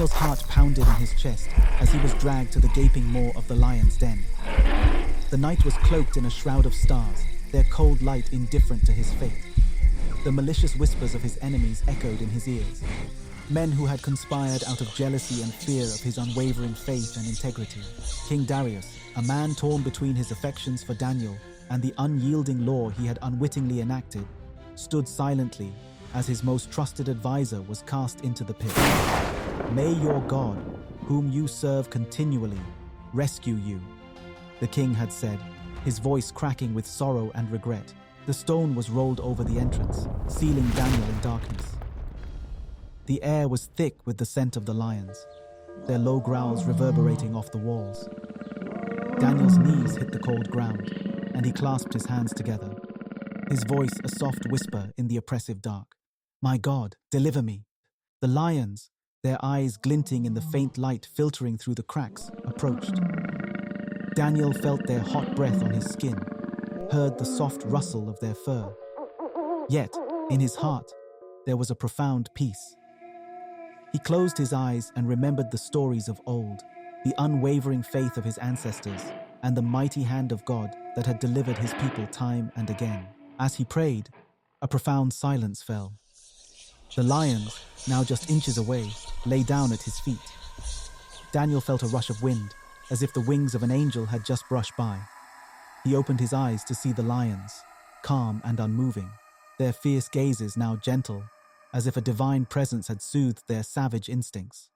Daniel's heart pounded in his chest as he was dragged to the gaping maw of the lion's den. The night was cloaked in a shroud of stars, their cold light indifferent to his fate. The malicious whispers of his enemies echoed in his ears. Men who had conspired out of jealousy and fear of his unwavering faith and integrity. King Darius, a man torn between his affections for Daniel and the unyielding law he had unwittingly enacted, stood silently as his most trusted advisor was cast into the pit. May your God, whom you serve continually, rescue you, the king had said, his voice cracking with sorrow and regret. The stone was rolled over the entrance, sealing Daniel in darkness. The air was thick with the scent of the lions, their low growls reverberating off the walls. Daniel's knees hit the cold ground, and he clasped his hands together, his voice a soft whisper in the oppressive dark. My God, deliver me. The lions, their eyes glinting in the faint light filtering through the cracks, approached. Daniel felt their hot breath on his skin, heard the soft rustle of their fur. Yet, in his heart, there was a profound peace. He closed his eyes and remembered the stories of old, the unwavering faith of his ancestors, and the mighty hand of God that had delivered his people time and again. As he prayed, a profound silence fell. The lions, now just inches away, lay down at his feet. Daniel felt a rush of wind, as if the wings of an angel had just brushed by. He opened his eyes to see the lions, calm and unmoving, their fierce gazes now gentle, as if a divine presence had soothed their savage instincts.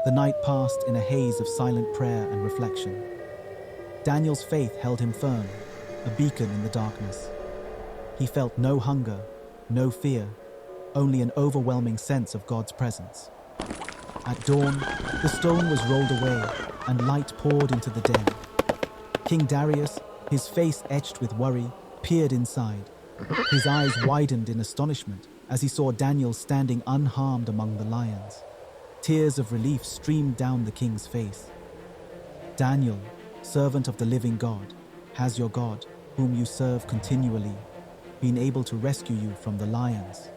The night passed in a haze of silent prayer and reflection. Daniel's faith held him firm, a beacon in the darkness. He felt no hunger, no fear, only an overwhelming sense of God's presence. At dawn, the stone was rolled away and light poured into the den. King Darius, his face etched with worry, peered inside. His eyes widened in astonishment as he saw Daniel standing unharmed among the lions. Tears of relief streamed down the king's face. Daniel, servant of the living God, has your God, whom you serve continually, been able to rescue you from the lions?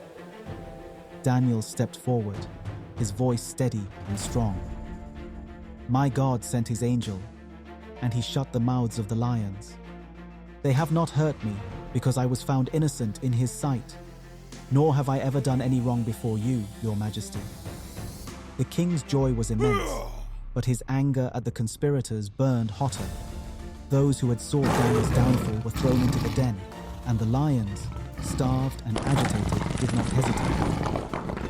Daniel stepped forward, his voice steady and strong. My God sent his angel, and he shut the mouths of the lions. They have not hurt me, because I was found innocent in his sight, nor have I ever done any wrong before you, your majesty. The king's joy was immense, but his anger at the conspirators burned hotter. Those who had sought Daniel's downfall were thrown into the den, and the lions, starved and agitated, did not hesitate.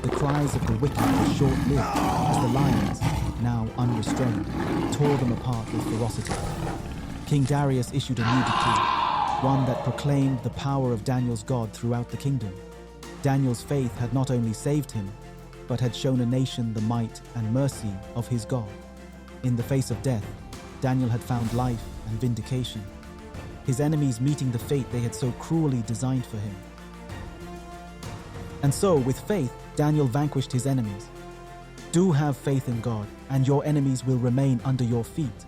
The cries of the wicked were short-lived as the lions, now unrestrained, tore them apart with ferocity. King Darius issued a new decree, one that proclaimed the power of Daniel's God throughout the kingdom. Daniel's faith had not only saved him, but had shown a nation the might and mercy of his God. In the face of death, Daniel had found life and vindication, his enemies meeting the fate they had so cruelly designed for him. And so, with faith, Daniel vanquished his enemies. Do have faith in God, and your enemies will remain under your feet.